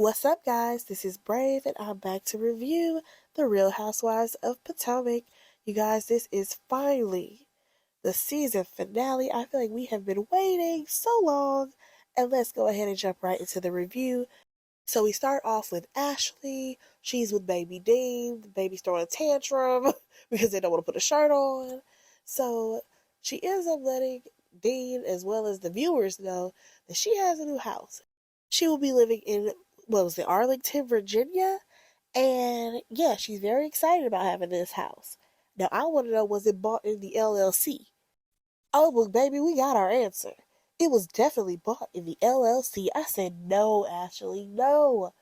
What's up, guys? This is Brave, and I'm back to review The Real Housewives of Potomac. You guys, this is finally the season finale. I feel like we have been waiting so long, and let's go ahead and jump right into the review. So we start off with Ashley. She's with baby Dean. The baby's throwing a tantrum because they don't want to put a shirt on. So she ends up letting Dean as well as the viewers know that she has a new house. She will be living in, what was it, Arlington, Virginia? And yeah, she's very excited about having this house. Now I want to know, was it bought in the LLC? Oh, well, baby, we got our answer. It was definitely bought in the LLC. I said, no, Ashley, no.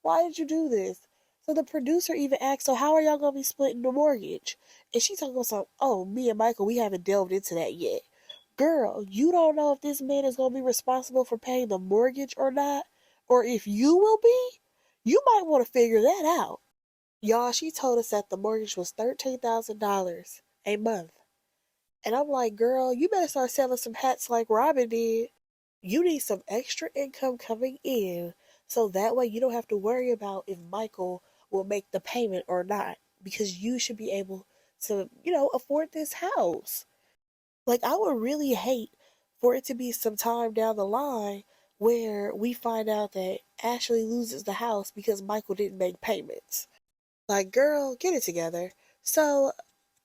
Why did you do this? So the producer even asked, so how are y'all going to be splitting the mortgage? And she talking about something, oh, me and Michael, we haven't delved into that yet. Girl, you don't know if this man is going to be responsible for paying the mortgage or not, or if you will be. You might want to figure that out. Y'all, she told us that the mortgage was $13,000 a month. And I'm like, girl, you better start selling some hats like Robin did. You need some extra income coming in so that way you don't have to worry about if Michael will make the payment or not because you should be able to, afford this house. Like, I would really hate for it to be some time down the line where we find out that Ashley loses the house because Michael didn't make payments. Like, girl, get it together. So,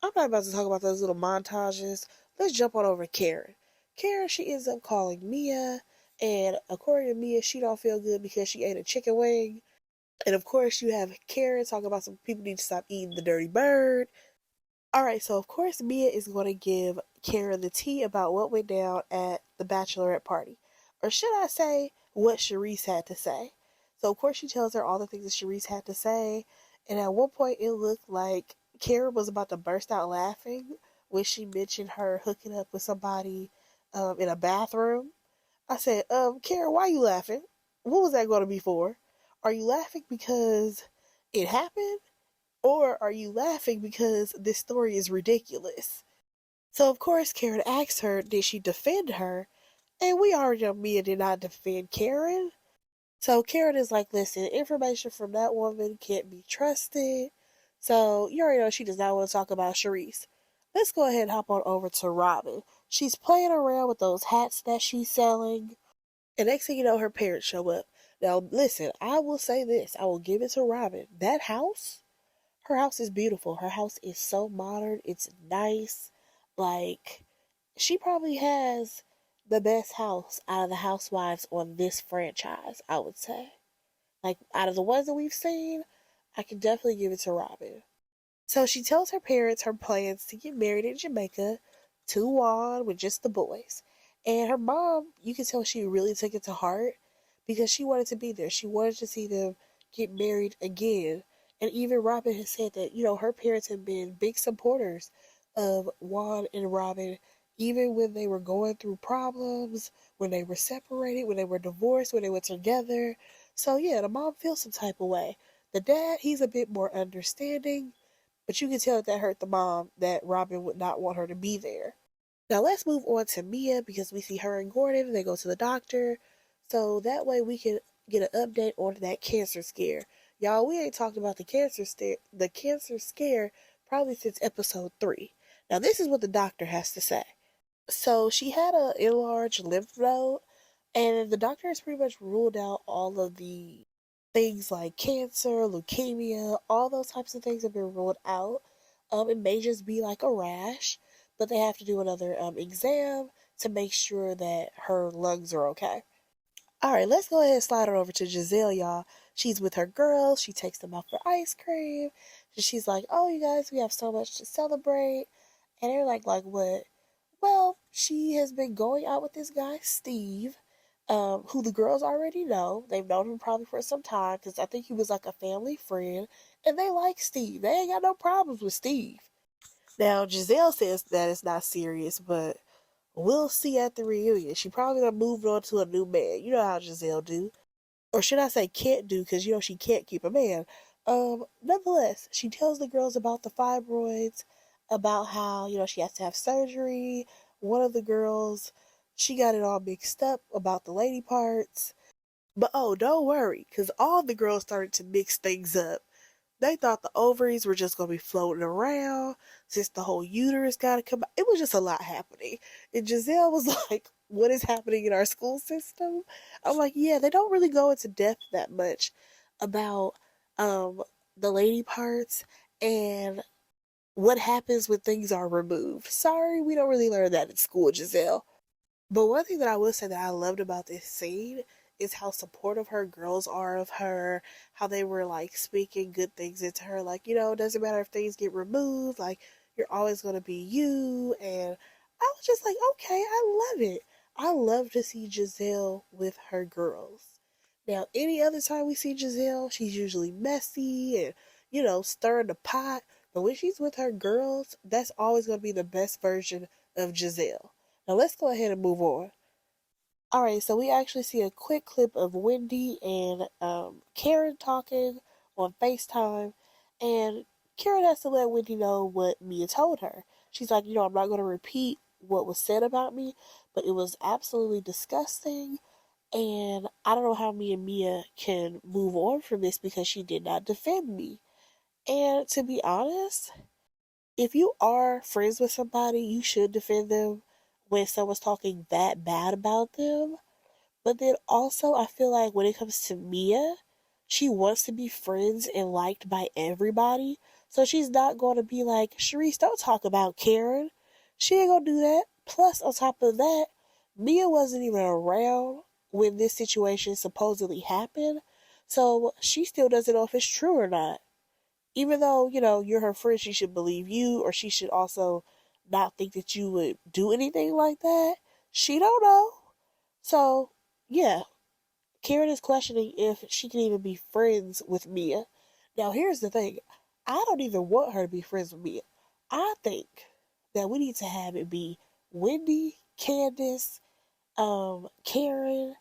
I'm not about to talk about those little montages. Let's jump on over to Karen. Karen, she ends up calling Mia, and according to Mia, she don't feel good because she ate a chicken wing. And of course, you have Karen talking about some people need to stop eating the dirty bird. Alright, so of course, Mia is going to give Karen the tea about what went down at the bachelorette party. Or should I say, what Charisse had to say. So of course, she tells her all the things that Charisse had to say. And at one point, it looked like Karen was about to burst out laughing when she mentioned her hooking up with somebody in a bathroom. I said, Karen, why are you laughing? What was that going to be for? Are you laughing because it happened? Or are you laughing because this story is ridiculous? So, of course, Karen asked her, did she defend her? And we already know Mia did not defend Karen. So, Karen is like, listen, information from that woman can't be trusted. So, you already know she does not want to talk about Charisse. Let's go ahead and hop on over to Robin. She's playing around with those hats that she's selling. And next thing you know, her parents show up. Now, listen, I will say this. I will give it to Robin. That house, her house is beautiful. Her house is so modern. It's nice. Like, she probably has the best house out of the housewives on this franchise, I would say. Like, out of the ones that we've seen, I can definitely give it to Robin. So she tells her parents her plans to get married in Jamaica to Juan with just the boys. And her mom, you can tell she really took it to heart because she wanted to be there. She wanted to see them get married again. And even Robin has said that, her parents have been big supporters of Juan and Robin, even when they were going through problems, when they were separated, when they were divorced, when they were together. So yeah, the mom feels some type of way. The dad, he's a bit more understanding, but you can tell that hurt the mom that Robin would not want her to be there. Now let's move on to Mia because we see her and Gordon and they go to the doctor. So that way we can get an update on that cancer scare. Y'all, we ain't talked about the cancer scare probably since episode 3. Now this is what the doctor has to say. So she had an enlarged lymph node, and the doctor has pretty much ruled out all of the things like cancer, leukemia, all those types of things have been ruled out. It may just be like a rash, but they have to do another exam to make sure that her lungs are okay. All right, let's go ahead and slide on over to Giselle, y'all. She's with her girls. She takes them out for ice cream. And she's like, oh, you guys, we have so much to celebrate. And they're like what? Well, she has been going out with this guy, Steve, who the girls already know. They've known him probably for some time because I think he was like a family friend. And they like Steve. They ain't got no problems with Steve. Now, Giselle says that it's not serious, but we'll see at the reunion. She probably done moved on to a new man. You know how Giselle do. Or should I say can't do, because, she can't keep a man. Nonetheless, she tells the girls about the fibroids, about how, she has to have surgery. One of the girls, she got it all mixed up about the lady parts. But oh, don't worry, because all the girls started to mix things up. They thought the ovaries were just going to be floating around since the whole uterus got to come out. It was just a lot happening. And Giselle was like, what is happening in our school system? I'm like, yeah, they don't really go into depth that much about um, the lady parts and what happens when things are removed. Sorry, we don't really learn that in school, Giselle. But one thing that I will say that I loved about this scene is how supportive her girls are of her, how they were like speaking good things into her, like, it doesn't matter if things get removed, like, you're always going to be you. And I was just like, okay, I love it. I love to see Giselle with her girls. Now, any other time we see Giselle, she's usually messy and, stirring the pot. But when she's with her girls, that's always going to be the best version of Giselle. Now let's go ahead and move on. All right, so we actually see a quick clip of Wendy and Karen talking on FaceTime, and Karen has to let Wendy know what Mia told her. She's like, I'm not going to repeat what was said about me, but it was absolutely disgusting, and I don't know how me and Mia can move on from this because she did not defend me. And to be honest, if you are friends with somebody, you should defend them when someone's talking that bad about them. But then also, I feel like when it comes to Mia, she wants to be friends and liked by everybody. So she's not going to be like, Sharice, don't talk about Karen. She ain't going to do that. Plus, on top of that, Mia wasn't even around when this situation supposedly happened. So she still doesn't know if it's true or not. Even though, you're her friend, she should believe you, or she should also not think that you would do anything like that. She don't know. So, yeah, Karen is questioning if she can even be friends with Mia. Now, here's the thing. I don't even want her to be friends with Mia. I think that we need to have it be Wendy, Candace, Karen,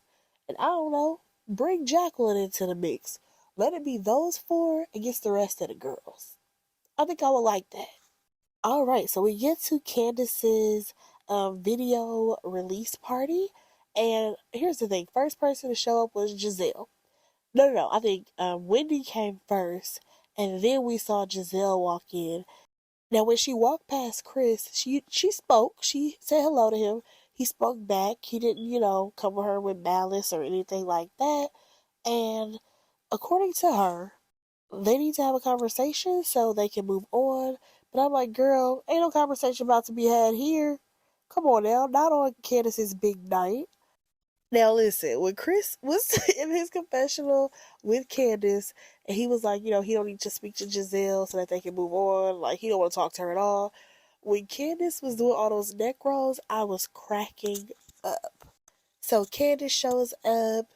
and I don't know, bring Jacqueline into the mix. Let it be those four against the rest of the girls. I think I would like that. All right, so we get to Candace's video release party, and here's the thing: first person to show up was Giselle. No, no, no. I think Wendy came first, and then we saw Giselle walk in. Now, when she walked past Chris, she spoke. She said hello to him. He spoke back. He didn't, come at her with malice or anything like that. And according to her, they need to have a conversation so they can move on. But I'm like, girl, ain't no conversation about to be had here. Come on now, not on Candace's big night. Now listen, when Chris was in his confessional with Candace, and he was like, he don't need to speak to Giselle so that they can move on. Like he don't want to talk to her at all. When Candace was doing all those neck rolls, I was cracking up. So Candace shows up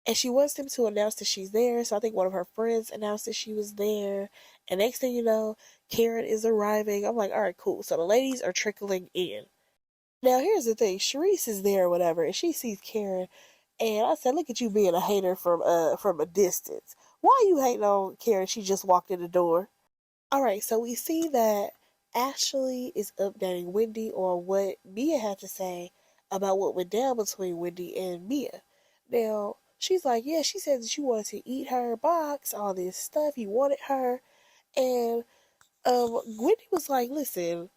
and she wants them to announce that she's there. So I think one of her friends announced that she was there. And next thing you know, Karen is arriving. I'm like, all right, cool. So the ladies are trickling in. Now here's the thing, Sharice is there or whatever, and she sees Karen, and I said, look at you being a hater from a distance. Why are you hating on Karen? She just walked in the door. All right, so we see that Ashley is updating Wendy on what Mia had to say about what went down between Wendy and Mia. Now, she's like, yeah, she said that you wanted to eat her box, all this stuff, you wanted her. And Wendy was like, listen,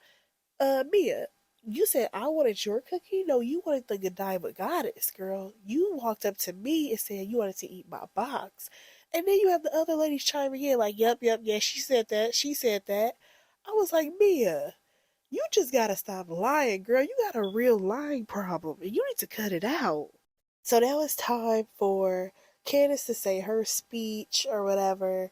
Mia, you said I wanted your cookie? No, you wanted the Godiva goddess, girl. You walked up to me and said you wanted to eat my box. And then you have the other ladies chiming in like, yep, yep, yeah, she said that, she said that. I was like, Mia, you just gotta stop lying, girl. You got a real lying problem and you need to cut it out. So now it's time for Candace to say her speech or whatever.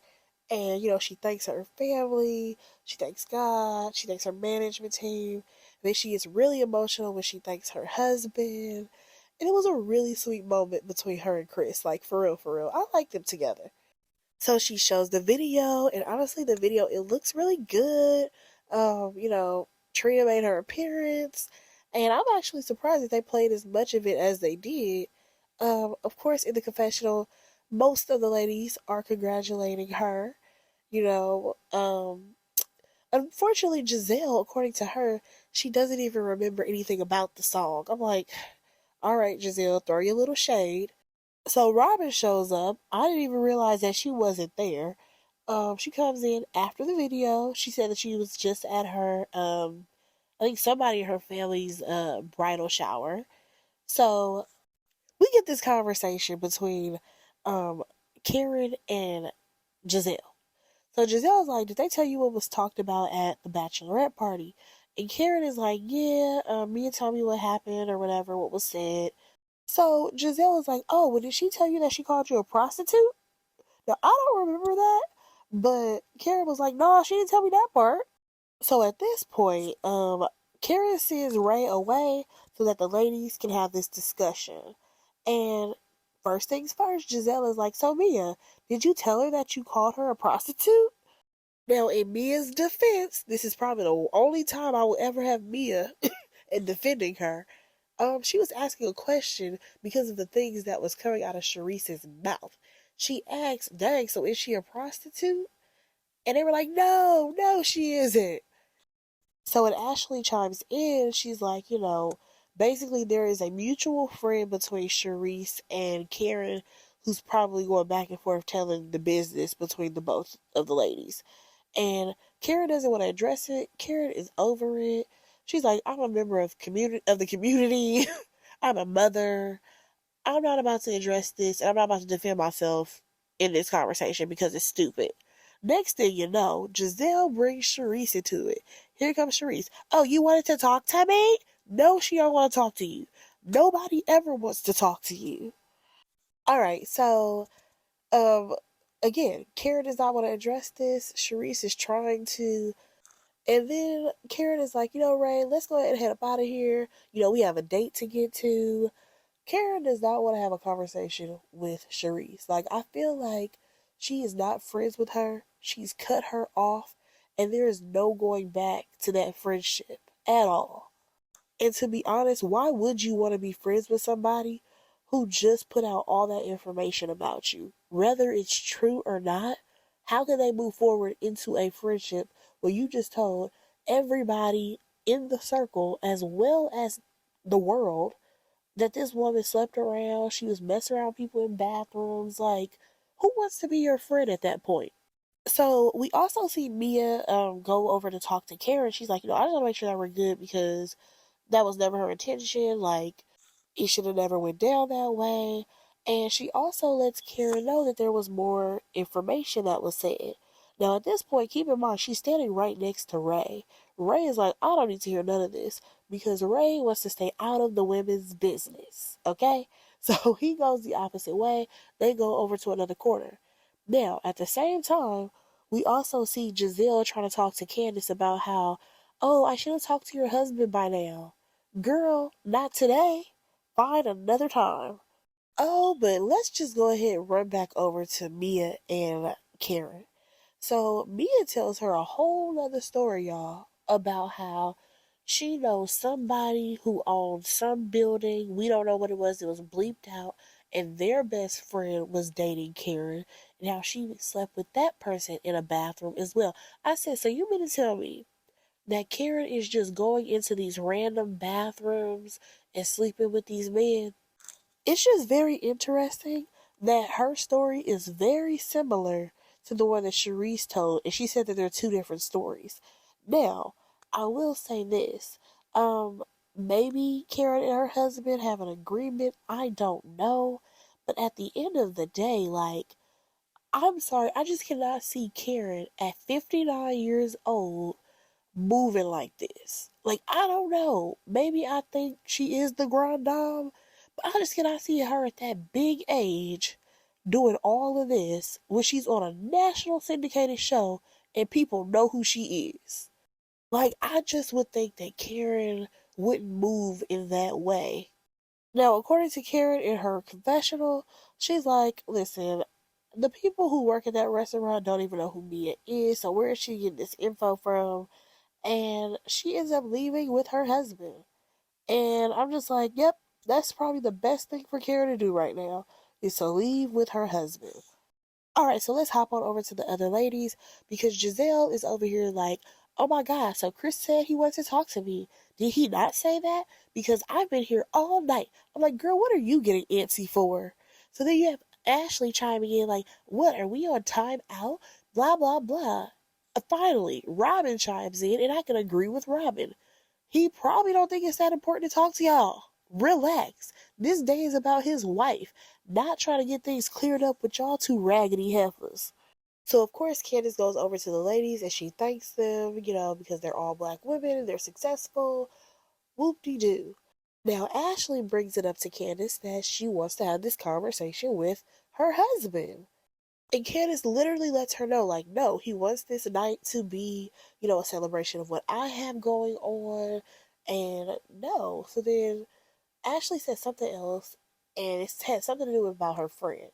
And, she thanks her family, she thanks God, she thanks her management team. Then she gets really emotional when she thanks her husband. And it was a really sweet moment between her and Chris. Like, for real, for real. I like them together. So she shows the video, and honestly, the video, it looks really good. Trina made her appearance, and I'm actually surprised that they played as much of it as they did. Of course, in the confessional, most of the ladies are congratulating her. You know, unfortunately, Giselle, according to her, she doesn't even remember anything about the song. I'm like, all right, Giselle, throw your little shade. So Robin shows up. I didn't even realize that she wasn't there. She comes in after the video. She said that she was just at her, I think somebody in her family's bridal shower. So we get this conversation between um, Karen and Giselle. So Giselle's like, did they tell you what was talked about at the bachelorette party? And Karen is like, yeah, Mia told me what happened or whatever, what was said. So Giselle is like, oh, well, did she tell you that she called you a prostitute? Now, I don't remember that. But Karen was like, no, she didn't tell me that part. So at this point, Karen sends Ray away so that the ladies can have this discussion. And first things first, Giselle is like, so Mia, did you tell her that you called her a prostitute? Now, in Mia's defense, this is probably the only time I will ever have Mia in defending her. She was asking a question because of the things that was coming out of Sharice's mouth. She asked, dang, so is she a prostitute? And they were like, no, no, she isn't. So when Ashley chimes in, she's like, basically there is a mutual friend between Sharice and Karen who's probably going back and forth telling the business between the both of the ladies. And Karen doesn't want to address it. Karen is over it. She's like, I'm a member of the community. I'm a mother. I'm not about to address this, and I'm not about to defend myself in this conversation because it's stupid. Next thing you know, Giselle brings Sharice into it. Here comes Sharice. Oh, you wanted to talk to me? No, she don't want to talk to you. Nobody ever wants to talk to you. All right, so um, again, Karen does not want to address this. Sharice is trying to, and then Karen is like, Ray, let's go ahead and head up out of here. We have a date to get to. Karen does not want to have a conversation with Sharice. Like, I feel like she is not friends with her. She's cut her off, and there is no going back to that friendship at all. And to be honest, why would you want to be friends with somebody who just put out all that information about you? Whether it's true or not, how can they move forward into a friendship where you just told everybody in the circle as well as the world that this woman slept around, she was messing around people in bathrooms? Like, who wants to be your friend at that point? So we also see Mia go over to talk to Karen. She's like, I just want to make sure that we're good because that was never her intention. Like, it should have never went down that way. And she also lets Karen know that there was more information that was said. Now, at this point, keep in mind, she's standing right next to Ray. Ray is like, I don't need to hear none of this because Ray wants to stay out of the women's business. Okay? So he goes the opposite way. They go over to another corner. Now, at the same time, we also see Giselle trying to talk to Candace about how, oh, I should have talked to your husband by now. Girl, not today. Find another time. Oh, but let's just go ahead and run back over to Mia and Karen. So Mia tells her a whole nother story, y'all, about how she knows somebody who owned some building. We don't know what it was bleeped out. And their best friend was dating Karen. And how she slept with that person in a bathroom as well. I said, so you mean to tell me that Karen is just going into these random bathrooms and sleeping with these men? It's just very interesting that her story is very similar to the one that Sharice told, and she said that they're two different stories. Now, I will say this. Maybe Karen and her husband have an agreement. I don't know. But at the end of the day, like, I'm sorry, I just cannot see Karen at 59 years old moving like this. Like, I don't know. Maybe I think she is the grand dame, but I just cannot see her at that big age doing all of this when she's on a national syndicated show and people know who she is. Like, I just would think that Karen wouldn't move in that way. Now, according to Karen in her confessional, she's like, listen, the people who work at that restaurant don't even know who Mia is, so where is she getting this info from? And she ends up leaving with her husband. And I'm just like, yep, that's probably the best thing for Karen to do right now is to leave with her husband. All right, so let's hop on over to the other ladies because Giselle is over here like, oh my God, so Chris said he wants to talk to me. Did he not say that? Because I've been here all night. I'm like, girl, what are you getting antsy for? So then you have Ashley chiming in like, what, are we on time out? Blah, blah, blah. Finally, Robin chimes in, and I can agree with Robin. He probably don't think it's that important to talk to y'all. Relax. This day is about his wife, not trying to get things cleared up with y'all two raggedy heifers. So of course Candace goes over to the ladies and she thanks them, because they're all black women, they're successful. Whoop de doo. Now Ashley brings it up to Candace that she wants to have this conversation with her husband. And Candace literally lets her know, like, no, he wants this night to be, a celebration of what I have going on. And no. So then Ashley said something else, and it had something to do about her friend.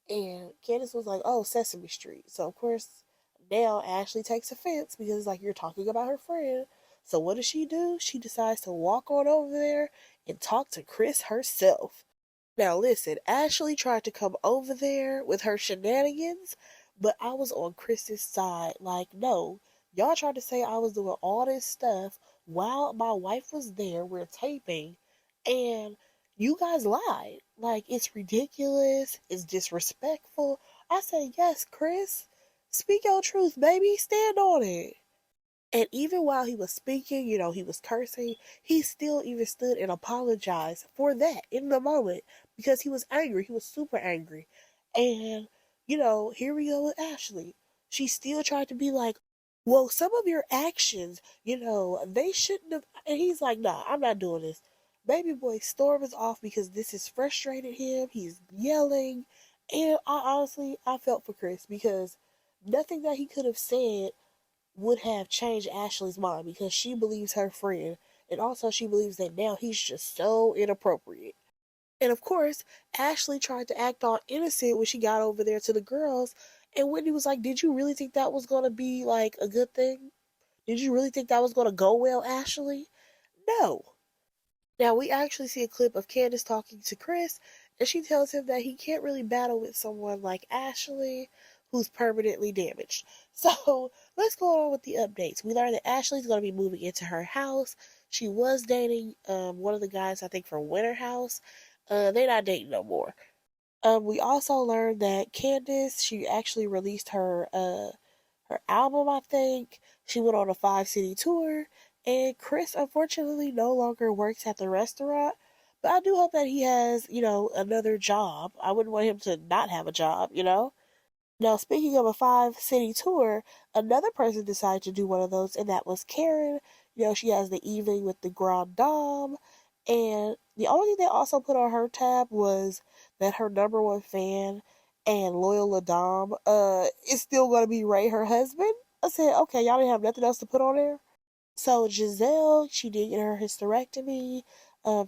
And Candace was like, oh, Sesame Street. So, of course, now Ashley takes offense because it's like, you're talking about her friend. So, what does she do? She decides to walk on over there and talk to Chris herself. Now, listen, Ashley tried to come over there with her shenanigans, but I was on Chris's side. Like, no, y'all tried to say I was doing all this stuff while my wife was there. We're taping, and you guys lied. Like, it's ridiculous. It's disrespectful. I said, yes, Chris. Speak your truth, baby. Stand on it. And even while he was speaking, he was cursing, he still even stood and apologized for that in the moment because he was angry. He was super angry. And, here we go with Ashley. She still tried to be like, well, some of your actions, they shouldn't have. And he's like, nah, I'm not doing this. Baby boy storm is off because this has frustrated him. He's yelling. And I felt for Chris because nothing that he could have said would have changed Ashley's mind because she believes her friend, and also she believes that now he's just so inappropriate. And of course, Ashley tried to act all innocent when she got over there to the girls, and Whitney was like, did you really think that was going to be like a good thing? Did you really think that was going to go well, Ashley? No. Now, we actually see a clip of Candace talking to Chris, and she tells him that he can't really battle with someone like Ashley, who's permanently damaged. So, let's go on with the updates. We learned that Ashley's going to be moving into her house. She was dating one of the guys, I think, from Winter House. They're not dating no more. We also learned that Candace, she actually released her album, I think. She went on a 5-city tour. And Chris, unfortunately, no longer works at the restaurant. But I do hope that he has, another job. I wouldn't want him to not have a job. Now, speaking of a 5-city tour, another person decided to do one of those, and that was Karen. She has the evening with the Grand Dame. And the only thing they also put on her tab was that her number one fan and loyal Dame is still going to be Ray, her husband. I said, okay, y'all didn't have nothing else to put on there? So Giselle, she did get her hysterectomy.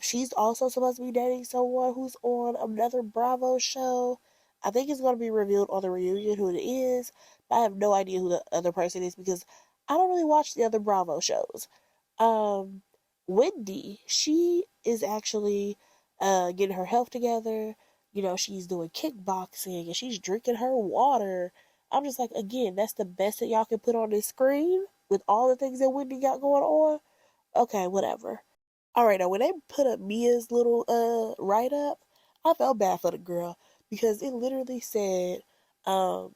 She's also supposed to be dating someone who's on another Bravo show. I think it's going to be revealed on the reunion who it is, but I have no idea who the other person is because I don't really watch the other Bravo shows. Um, Wendy, she is actually getting her health together. She's doing kickboxing and she's drinking her water. I'm just like, again, that's the best that y'all can put on this screen with all the things that Wendy got going on. Okay, whatever. All right, now when they put up Mia's little write up, I felt bad for the girl because it literally said um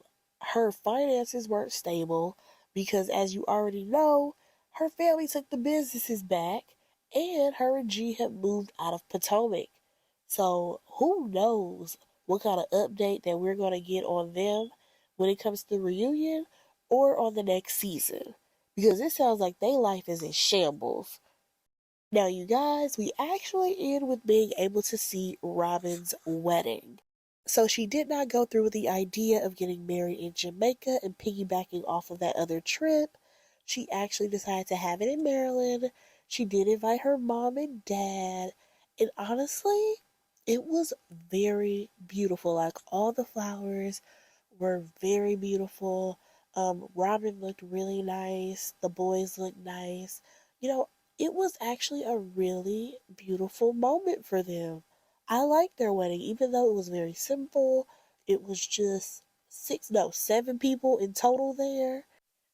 her finances weren't stable because, as you already know, her family took the businesses back and her and G had moved out of Potomac. So who knows what kind of update that we're gonna get on them when it comes to the reunion or on the next season. Because it sounds like their life is in shambles. Now, you guys, we actually end with being able to see Robin's wedding. So she did not go through with the idea of getting married in Jamaica and piggybacking off of that other trip. She actually decided to have it in Maryland. She did invite her mom and dad. And honestly, it was very beautiful. Like, all the flowers were very beautiful. Robin looked really nice. The boys looked nice. You know, it was actually a really beautiful moment for them. I liked their wedding, even though it was very simple. It was just seven people in total there.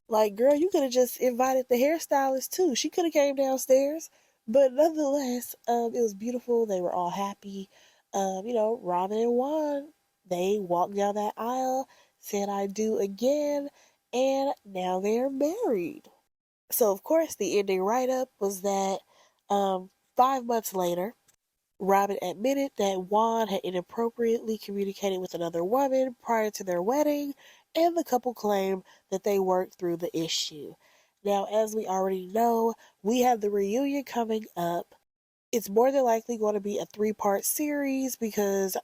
Like, girl, you could have just invited the hairstylist too. She could have came downstairs. But nonetheless, it was beautiful. They were all happy. Robin and Juan, they walked down that aisle, said I do again, and now they're married. So, of course, the ending write up was that 5 months later, Robin admitted that Juan had inappropriately communicated with another woman prior to their wedding, and the couple claimed that they worked through the issue. Now, as we already know, we have the reunion coming up. It's more than likely going to be a 3-part series because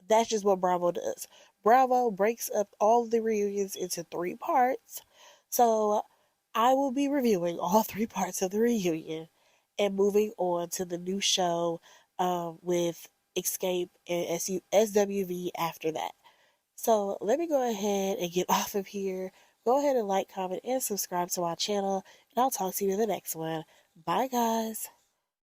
that's just what Bravo does. Bravo breaks up all the reunions into 3 parts. So I will be reviewing all 3 parts of the reunion and moving on to the new show with Escape and SWV after that. So let me go ahead and get off of here. Go ahead and like, comment, and subscribe to my channel, and I'll talk to you in the next one. Bye, guys.